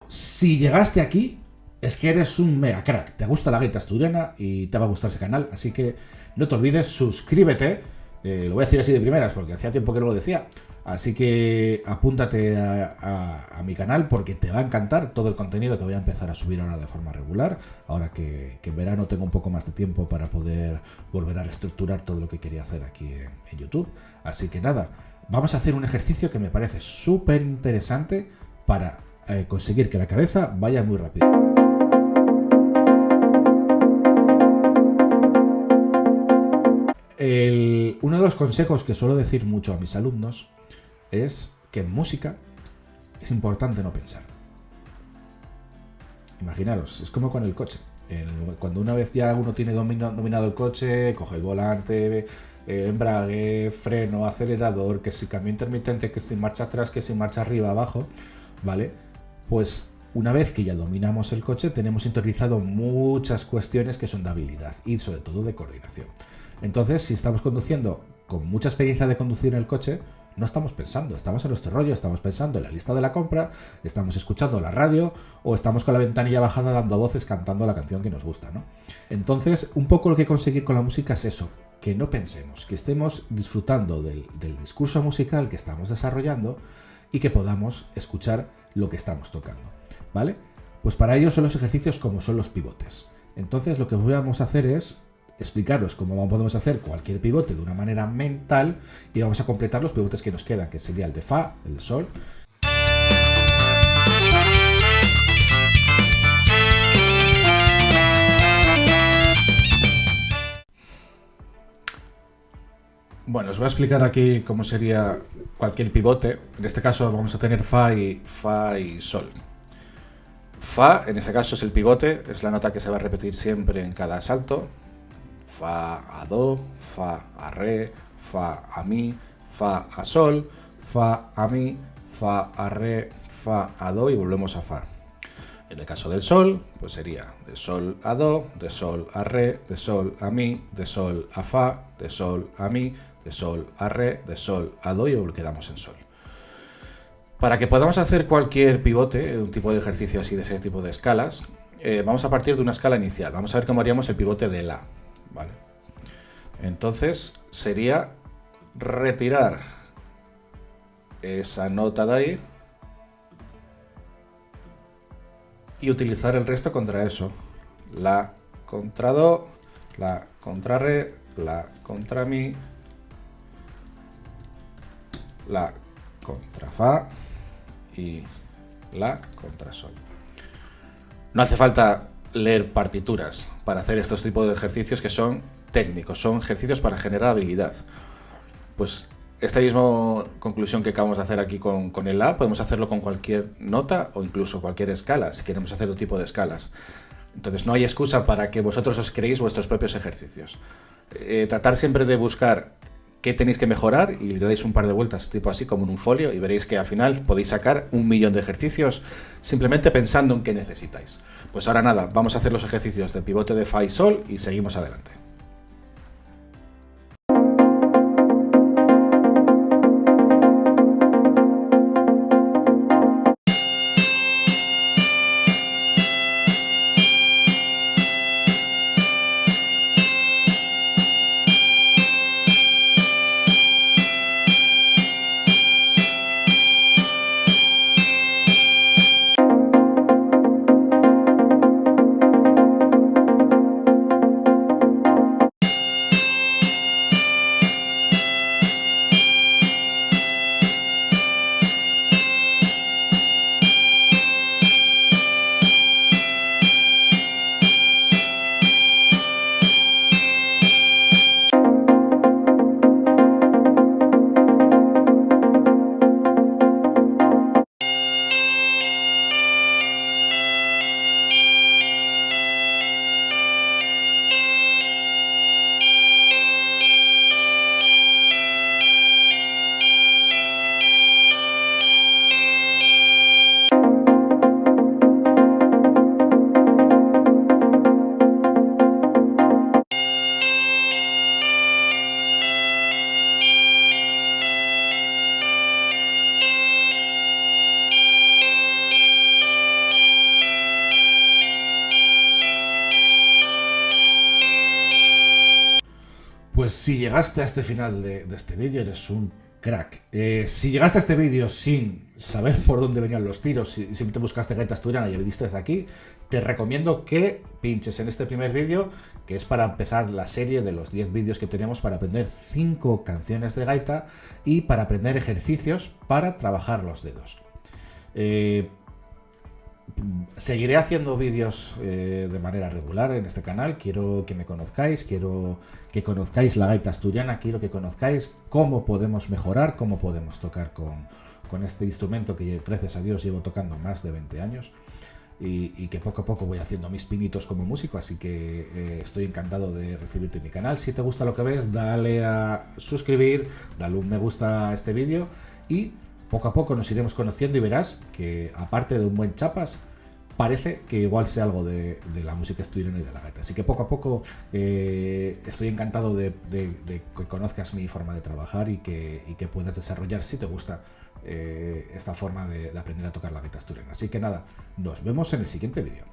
Si llegaste aquí, es que eres un mega crack. Te gusta la gaita asturiana y te va a gustar ese canal. Así que no te olvides, suscríbete. Lo voy a decir así de primeras porque hacía tiempo que no lo decía. Así que apúntate a mi canal porque te va a encantar todo el contenido que voy a empezar a subir ahora de forma regular. Ahora que en verano tengo un poco más de tiempo para poder volver a reestructurar todo lo que quería hacer aquí en YouTube. Así que nada, vamos a hacer un ejercicio que me parece súper interesante para conseguir que la cabeza vaya muy rápido. Uno de los consejos que suelo decir mucho a mis alumnos es que en música es importante no pensar. Imaginaros, es como con el coche. Cuando una vez ya uno tiene dominado el coche, coge el volante, embrague, freno, acelerador, que si cambio intermitente, que si marcha atrás, que si marcha arriba, abajo, ¿vale? Pues una vez que ya dominamos el coche, tenemos interiorizado muchas cuestiones que son de habilidad y sobre todo de coordinación. Entonces, si estamos conduciendo con mucha experiencia de conducir en el coche, no estamos pensando, estamos en nuestro rollo, estamos pensando en la lista de la compra, estamos escuchando la radio o estamos con la ventanilla bajada dando voces cantando la canción que nos gusta, ¿no? Entonces, un poco lo que conseguir con la música es eso, que no pensemos, que estemos disfrutando del discurso musical que estamos desarrollando y que podamos escuchar lo que estamos tocando, ¿vale? Pues para ello son los ejercicios como son los pivotes. Entonces, lo que vamos a hacer es explicaros cómo podemos hacer cualquier pivote de una manera mental y vamos a completar los pivotes que nos quedan, que sería el de Fa, el de Sol. Bueno, os voy a explicar aquí cómo sería cualquier pivote. En este caso vamos a tener Fa y Sol. Fa, en este caso, es el pivote, es la nota que se va a repetir siempre en cada salto. Fa a Do, Fa a Re, Fa a Mi, Fa a Sol, Fa a Mi, Fa a Re, Fa a Do y volvemos a Fa. En el caso del Sol, pues sería de Sol a Do, de Sol a Re, de Sol a Mi, de Sol a Fa, de Sol a Mi, de Sol a Re, de Sol a Do y quedamos en Sol. Para que podamos hacer cualquier pivote, un tipo de ejercicio así de ese tipo de escalas, vamos a partir de una escala inicial. Vamos a ver cómo haríamos el pivote de La. ¿Vale? Entonces sería retirar esa nota de ahí y utilizar el resto contra eso. La contra Do, La contra Re, La contra Mi, La contra Fa y La contra Sol. No hace falta leer partituras para hacer estos tipos de ejercicios que son técnicos, son ejercicios para generar habilidad. Pues esta misma conclusión que acabamos de hacer aquí con el La, podemos hacerlo con cualquier nota o incluso cualquier escala, si queremos hacer otro tipo de escalas. Entonces no hay excusa para que vosotros os creéis vuestros propios ejercicios. Tratar siempre de buscar qué tenéis que mejorar y le dais un par de vueltas, tipo así como en un folio, y veréis que al final podéis sacar 1.000.000 de ejercicios simplemente pensando en qué necesitáis. Pues ahora nada, vamos a hacer los ejercicios de pivote de Fa y Sol y seguimos adelante. pues si llegaste a este final de este vídeo, eres un crack. Si llegaste a este vídeo sin saber por dónde venían los tiros, si simplemente buscaste gaita asturiana y le diste desde aquí, te recomiendo que pinches en este primer vídeo, que es para empezar la serie de los 10 vídeos que tenemos para aprender 5 canciones de gaita y para aprender ejercicios para trabajar los dedos. Seguiré haciendo vídeos de manera regular en este canal. Quiero que me conozcáis, quiero que conozcáis la gaita asturiana, quiero que conozcáis cómo podemos mejorar, cómo podemos tocar con este instrumento que gracias a Dios llevo tocando más de 20 años y que poco a poco voy haciendo mis pinitos como músico, así que estoy encantado de recibirte en mi canal. Si te gusta lo que ves, dale a suscribir, dale un me gusta a este vídeo y poco a poco nos iremos conociendo y verás que aparte de un buen chapas, parece que igual sea algo de la música asturiana y de la gaita. Así que poco a poco estoy encantado de que conozcas mi forma de trabajar y que puedas desarrollar, si te gusta, esta forma de aprender a tocar la gaita asturiana. Así que nada, nos vemos en el siguiente vídeo.